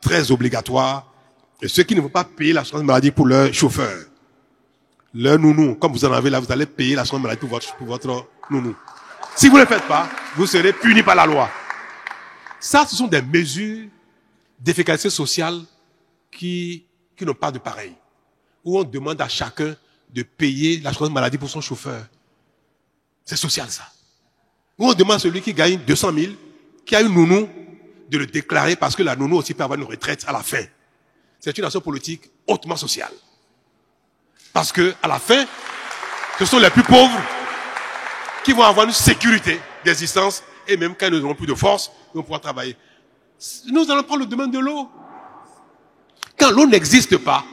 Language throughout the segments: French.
très obligatoire. Et ceux qui ne vont pas payer l'assurance maladie pour leur chauffeur, leur nounou, comme vous en avez là, vous allez payer l'assurance maladie pour votre nounou. Si vous ne le faites pas, vous serez puni par la loi. Ça, ce sont des mesures d'efficacité sociale qui n'ont pas de pareil. Où on demande à chacun de payer l'assurance maladie pour son chauffeur. C'est social, ça. Où on demande à celui qui gagne 200 000, qui a une nounou, de le déclarer parce que la nounou aussi peut avoir une retraite à la fin. C'est une action politique hautement sociale. Parce que, à la fin, ce sont les plus pauvres qui vont avoir une sécurité d'existence et même quand ils n'auront plus de force, ils vont pouvoir travailler. Nous allons prendre le domaine de l'eau. Quand l'eau n'existe pas,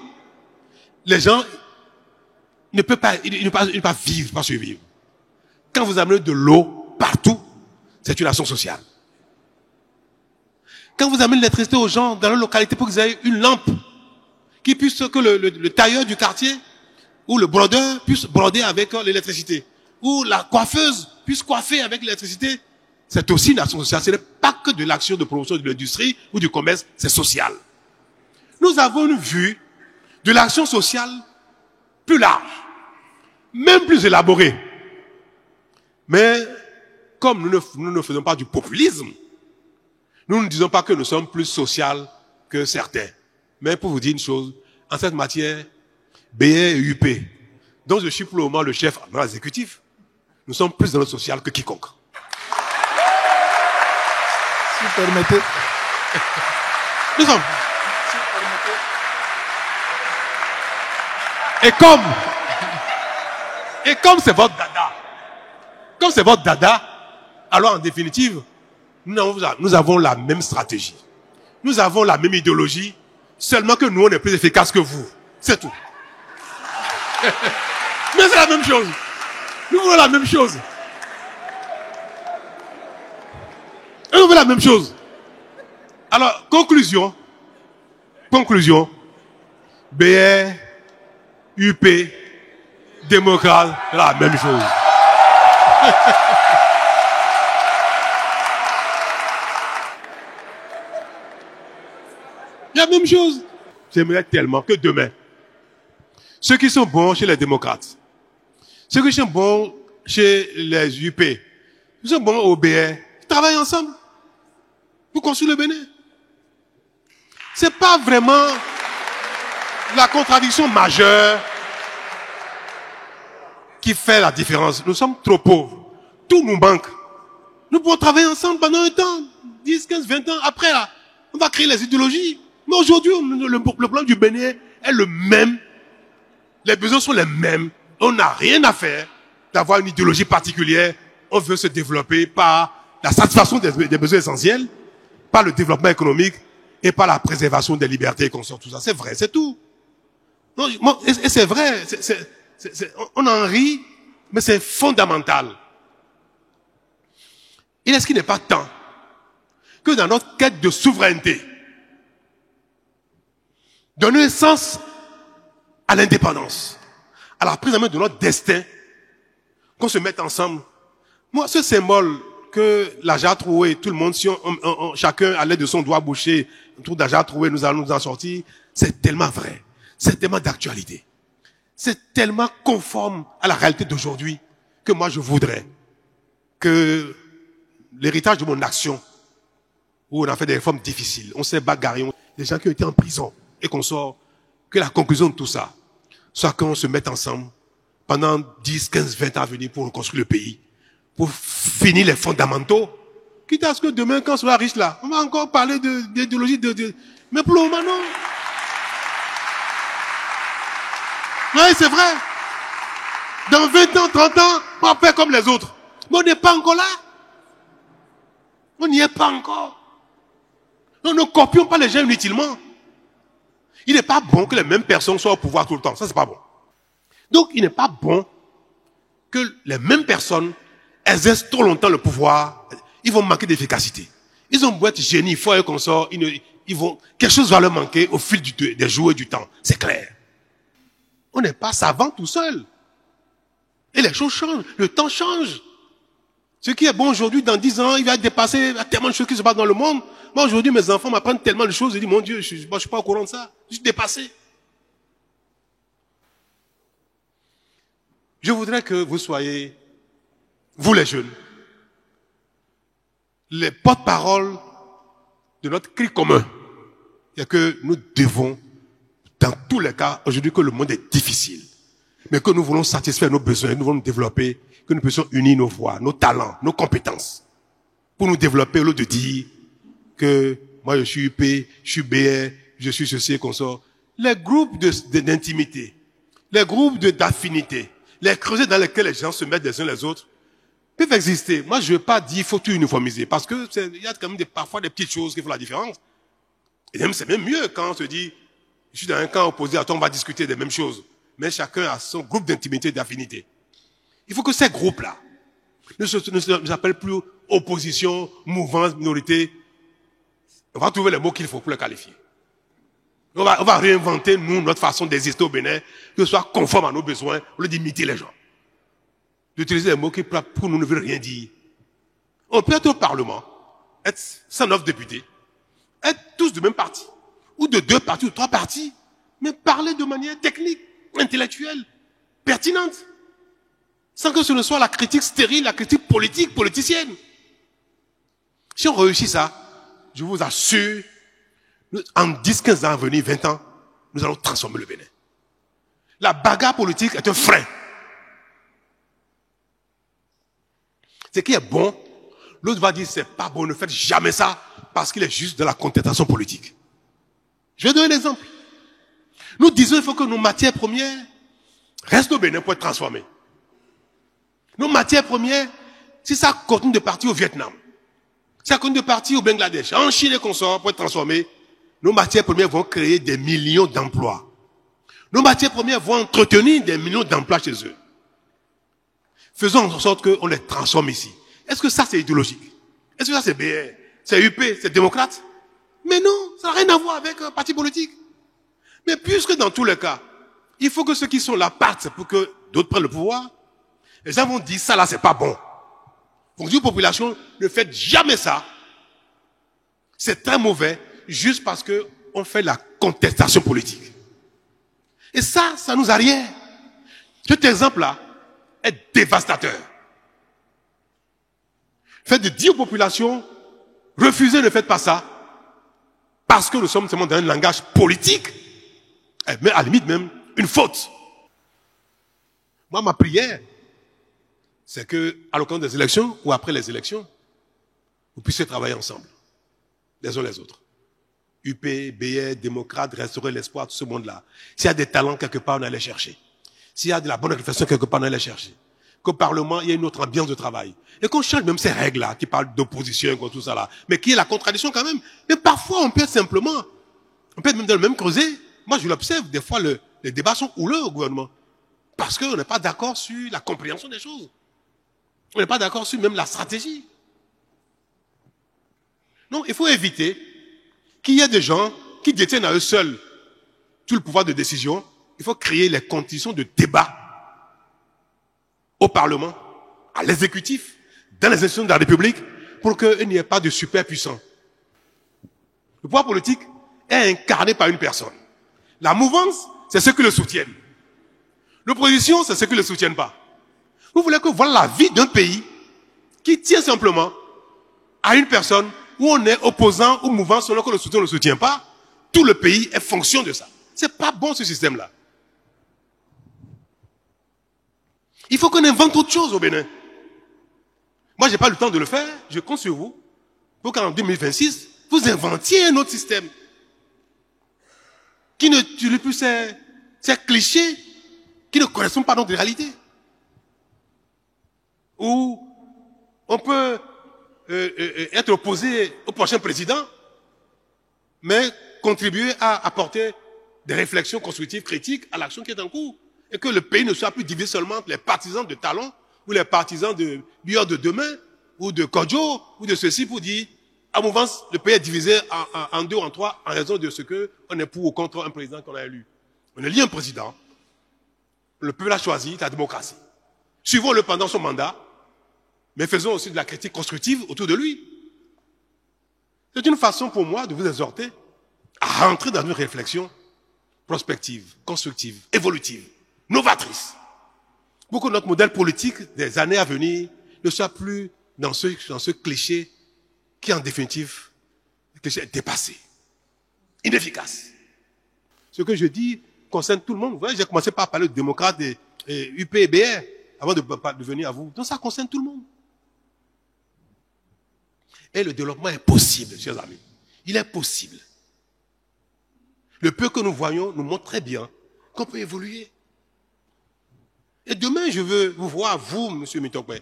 les gens ne peuvent pas vivre, pas survivre. Quand vous amenez de l'eau partout, c'est une action sociale. Quand vous amenez l'électricité aux gens dans leur localité pour qu'ils aient une lampe, que le tailleur du quartier ou le brodeur puisse broder avec l'électricité, ou la coiffeuse puisse coiffer avec l'électricité, c'est aussi une action sociale. Ce n'est pas que de l'action de promotion de l'industrie ou du commerce, c'est social. Nous avons une vue de l'action sociale plus large, même plus élaborée. Mais comme nous ne faisons pas du populisme, nous ne disons pas que nous sommes plus sociaux que certains. Mais pour vous dire une chose, en cette matière, BR et UP, dont je suis pour le moment le chef dans l'exécutif, nous sommes plus dans le social que quiconque. Si vous permettez. Nous sommes. Si vous permettez. Et comme c'est votre dada, alors en définitive, nous avons la même stratégie. Nous avons la même idéologie, seulement que nous, on est plus efficaces que vous. C'est tout. Mais c'est la même chose. Nous voulons la même chose. Et nous voulons la même chose. Alors, conclusion. BR, UP, démocrate, la même chose. La même chose. J'aimerais tellement que demain, ceux qui sont bons chez les démocrates, ceux qui sont bons chez les UP, ceux qui sont bons au BR, travaillent ensemble pour construire le Bénin. C'est pas vraiment la contradiction majeure qui fait la différence. Nous sommes trop pauvres. Tout nous manque. Nous pouvons travailler ensemble pendant un temps, 10, 15, 20 ans. Après, là, on va créer les idéologies. Mais aujourd'hui, le plan du Bénin est le même. Les besoins sont les mêmes. On n'a rien à faire d'avoir une idéologie particulière. On veut se développer par la satisfaction des besoins essentiels, par le développement économique et par la préservation des libertés et consorts. Tout ça, c'est vrai, c'est tout. Non, et c'est vrai. On en rit, mais c'est fondamental. Il est-ce qu'il n'est pas temps que dans notre quête de souveraineté, donner sens à l'indépendance, à la prise en main de notre destin, qu'on se mette ensemble. Moi, ce symbole que l'Aja trouvé, tout le monde, si chacun à l'aide de son doigt bouché, autour d'Aja trouvé, nous allons nous en sortir, c'est tellement vrai, c'est tellement d'actualité, c'est tellement conforme à la réalité d'aujourd'hui que moi je voudrais que l'héritage de mon action, où on a fait des réformes difficiles, on s'est bagarré, les gens qui ont été en prison et qu'on sort, que la conclusion de tout ça soit qu'on se mette ensemble pendant 10, 15, 20 ans à venir pour reconstruire le pays, pour finir les fondamentaux, quitte à ce que demain, quand on sera riche là, on va encore parler d'idéologie mais pour le moment, non. Oui, c'est vrai. Dans 20 ans, 30 ans, on va faire comme les autres. Mais on n'est pas encore là. On n'y est pas encore. Nous ne copions pas les gens inutilement. Il n'est pas bon que les mêmes personnes soient au pouvoir tout le temps. Ça, c'est pas bon. Donc, il n'est pas bon que les mêmes personnes exercent trop longtemps le pouvoir. Ils vont manquer d'efficacité. Ils ont beau être génies, forts et consorts, quelque chose va leur manquer au fil des jours et du temps. C'est clair. On n'est pas savant tout seul. Et les choses changent. Le temps change. Ce qui est bon aujourd'hui, dans 10 ans, il va dépasser, il y a tellement de choses qui se passent dans le monde. Moi, aujourd'hui, mes enfants m'apprennent tellement de choses, je dis, mon Dieu, je suis pas au courant de ça. Je suis dépassé. Je voudrais que vous soyez, vous les jeunes, les porte-paroles de notre cri commun. Et que nous devons, dans tous les cas, aujourd'hui que le monde est difficile, mais que nous voulons satisfaire nos besoins, nous voulons nous développer, que nous puissions unir nos voix, nos talents, nos compétences, pour nous développer au lieu de dire que moi je suis UP, je suis BR, je suis ceci et consort. Les groupes d'intimité, les groupes d'affinité, les creusets dans lesquels les gens se mettent les uns les autres, peuvent exister. Moi, je ne veux pas dire qu'il faut tout uniformiser, parce que il y a quand même parfois des petites choses qui font la différence. Et même, c'est même mieux quand on se dit, je suis dans un camp opposé à toi, on va discuter des mêmes choses. Mais chacun a son groupe d'intimité et d'affinité. Il faut que ces groupes-là ne s'appellent plus opposition, mouvance, minorité. On va trouver les mots qu'il faut pour les qualifier. On va réinventer, nous, notre façon d'exister au Bénin, que ce soit conforme à nos besoins, au lieu d'imiter les gens. D'utiliser des mots qui, pour nous, ne veulent rien dire. On peut être au Parlement, être 109 députés, être tous du même parti, ou de 2 partis ou 3 partis, mais parler de manière technique, intellectuelle, pertinente, sans que ce ne soit la critique stérile, la critique politique, politicienne. Si on réussit ça, je vous assure, en 10, 15 ans à venir, 20 ans, nous allons transformer le Bénin. La bagarre politique est un frein. Ce qui est bon, l'autre va dire c'est pas bon, ne faites jamais ça, parce qu'il est juste de la contestation politique. Je vais donner un exemple. Nous disons qu'il faut que nos matières premières restent au Bénin pour être transformées. Nos matières premières, si ça continue de partir au Vietnam, si ça continue de partir au Bangladesh, en Chine et consorts pour être transformées, nos matières premières vont créer des millions d'emplois. Nos matières premières vont entretenir des millions d'emplois chez eux. Faisons en sorte qu'on les transforme ici. Est-ce que ça c'est idéologique? Est-ce que ça c'est BR? C'est UP? C'est démocrate? Mais non, ça n'a rien à voir avec un parti politique. Mais puisque dans tous les cas, il faut que ceux qui sont là partent pour que d'autres prennent le pouvoir, les gens vont dire ça là c'est pas bon. Donc dire aux populations, ne faites jamais ça. C'est très mauvais, juste parce que on fait la contestation politique. Et ça nous arrière. Cet exemple-là est dévastateur. Faites de dire aux populations, refusez, ne faites pas ça, parce que nous sommes seulement dans un langage politique, mais à la limite même, une faute. Moi, ma prière, c'est que, à l'occasion des élections, ou après les élections, vous puissiez travailler ensemble, les uns les autres. UP, BR, démocrate, restaurer l'espoir, tout ce monde-là. S'il y a des talents quelque part, on allait chercher. S'il y a de la bonne réflexion quelque part, on allait chercher. Qu'au Parlement, il y ait une autre ambiance de travail. Et qu'on change même ces règles-là, qui parlent d'opposition, tout ça là. Mais qui est la contradiction quand même. Mais parfois, on peut être simplement, on peut être même dans le même creuset. Moi, je l'observe, des fois, les débats sont houleux au gouvernement. Parce qu'on n'est pas d'accord sur la compréhension des choses. On n'est pas d'accord sur même la stratégie. Donc, il faut éviter qu'il y ait des gens qui détiennent à eux seuls tout le pouvoir de décision. Il faut créer les conditions de débat au Parlement, à l'exécutif, dans les institutions de la République, pour qu'il n'y ait pas de superpuissants. Le pouvoir politique est incarné par une personne. La mouvance, c'est ceux qui le soutiennent. L'opposition, c'est ceux qui ne le soutiennent pas. Vous voulez que voilà la vie d'un pays qui tient simplement à une personne où on est opposant ou mouvant selon que le soutien ne le soutient pas. Tout le pays est fonction de ça. C'est pas bon ce système-là. Il faut qu'on invente autre chose au Bénin. Moi, j'ai pas le temps de le faire. Je compte sur vous pour qu'en 2026, vous inventiez un autre système qui ne tue plus ces clichés qui ne correspondent pas à notre réalité. Où on peut être opposé au prochain président, mais contribuer à apporter des réflexions constructives, critiques à l'action qui est en cours. Et que le pays ne soit plus divisé seulement entre les partisans de Talon, ou les partisans de Bior de demain, ou de Kodjo, ou de ceci pour dire, à mouvance, le pays est divisé en 2 ou en 3 en raison de ce que on est pour ou contre un président qu'on a élu. On élit un président, le peuple a choisi la démocratie. Suivons-le pendant son mandat, Mais faisons aussi de la critique constructive autour de lui. C'est une façon pour moi de vous exhorter à rentrer dans une réflexion prospective, constructive, évolutive, novatrice. Pour que notre modèle politique des années à venir ne soit plus dans ce cliché qui, en définitive, le cliché est dépassé, inefficace. Ce que je dis concerne tout le monde. Vous voyez, j'ai commencé par parler de démocrates et UP et BR avant de venir à vous. Donc ça concerne tout le monde. Et le développement est possible, chers amis. Il est possible. Le peu que nous voyons nous montre très bien qu'on peut évoluer. Et demain, je veux vous voir, vous, M. Mitokwe.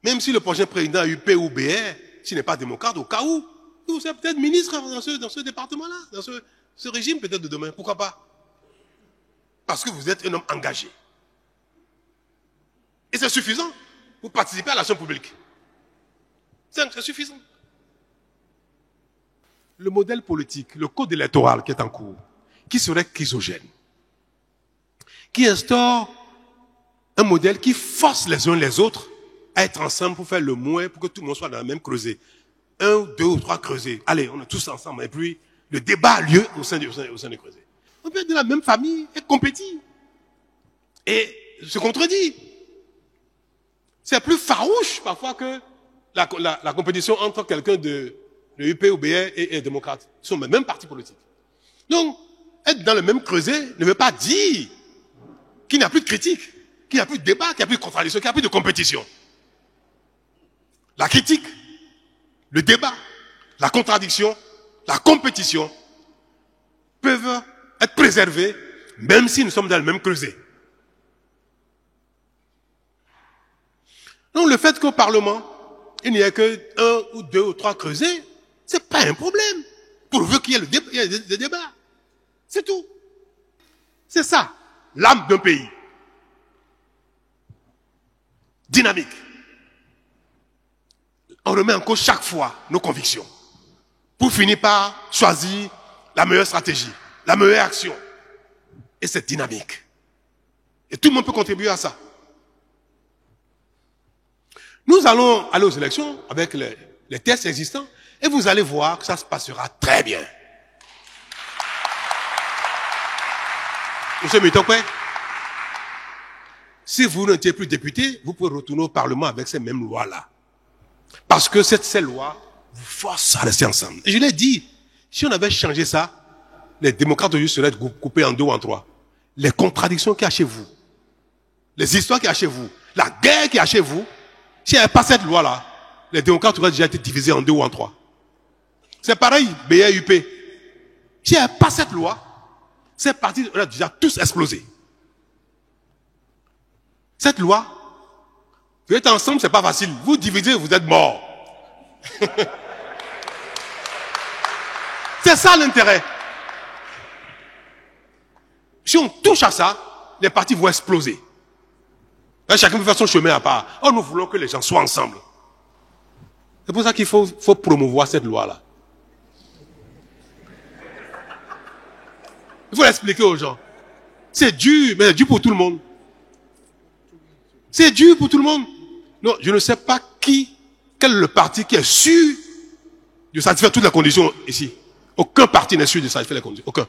Même si le prochain président UP ou BR, s'il n'est pas démocrate, au cas où, vous serez peut-être ministre dans ce département-là, dans ce régime peut-être de demain. Pourquoi pas? Parce que vous êtes un homme engagé. Et c'est suffisant pour participer à l'action publique. C'est suffisant. Le modèle politique, le code électoral qui est en cours, qui serait chrysogène, qui instaure un modèle qui force les uns les autres à être ensemble pour faire le moins, pour que tout le monde soit dans la même creusée. 1, 2 ou 3 creusets. Allez, on est tous ensemble. Et puis, le débat a lieu au sein des creusets. On peut être de la même famille et compétit. Et se contredit. C'est plus farouche parfois que la compétition entre quelqu'un de UP ou BR et démocrate. Ils sont le même parti politique. Donc, être dans le même creuset ne veut pas dire qu'il n'y a plus de critique, qu'il n'y a plus de débat, qu'il n'y a plus de contradiction, qu'il n'y a plus de compétition. La critique, le débat, la contradiction, la compétition peuvent être préservés même si nous sommes dans le même creuset. Donc le fait qu'au Parlement, il n'y ait que 1 ou 2 ou 3 creusets, c'est pas un problème. Pourvu qu'il y ait des débats. C'est tout. C'est ça, l'âme d'un pays. Dynamique. On remet en cause chaque fois nos convictions. Pour finir par choisir la meilleure stratégie, la meilleure action. Et c'est dynamique. Et tout le monde peut contribuer à ça. Nous allons aller aux élections avec les tests existants et vous allez voir que ça se passera très bien. Monsieur Mitokwe, si vous n'étiez plus député, vous pouvez retourner au Parlement avec ces mêmes lois-là. Parce que ces lois vous forcent à rester ensemble. Et je l'ai dit, si on avait changé ça, les démocrates aujourd'hui seraient coupés en 2 ou en 3. Les contradictions qu'il y a chez vous, les histoires qu'il y a chez vous, la guerre qu'il y a chez vous, s'il n'y avait pas cette loi-là, les démocrates auraient déjà été divisés en 2 ou en 3. C'est pareil, BR, UP. S'il n'y avait pas cette loi, ces partis auraient déjà tous explosé. Cette loi, vous êtes ensemble, c'est pas facile. Vous divisez, vous êtes morts. C'est ça l'intérêt. Si on touche à ça, les partis vont exploser. Là, chacun peut faire son chemin à part. Oh, nous voulons que les gens soient ensemble. C'est pour ça qu'il faut promouvoir cette loi-là. Il faut l'expliquer aux gens. C'est dur, mais c'est dur pour tout le monde. C'est dur pour tout le monde. Non, je ne sais pas quel est le parti qui est sûr de satisfaire toutes les conditions ici. Aucun parti n'est sûr de satisfaire les conditions. Aucun.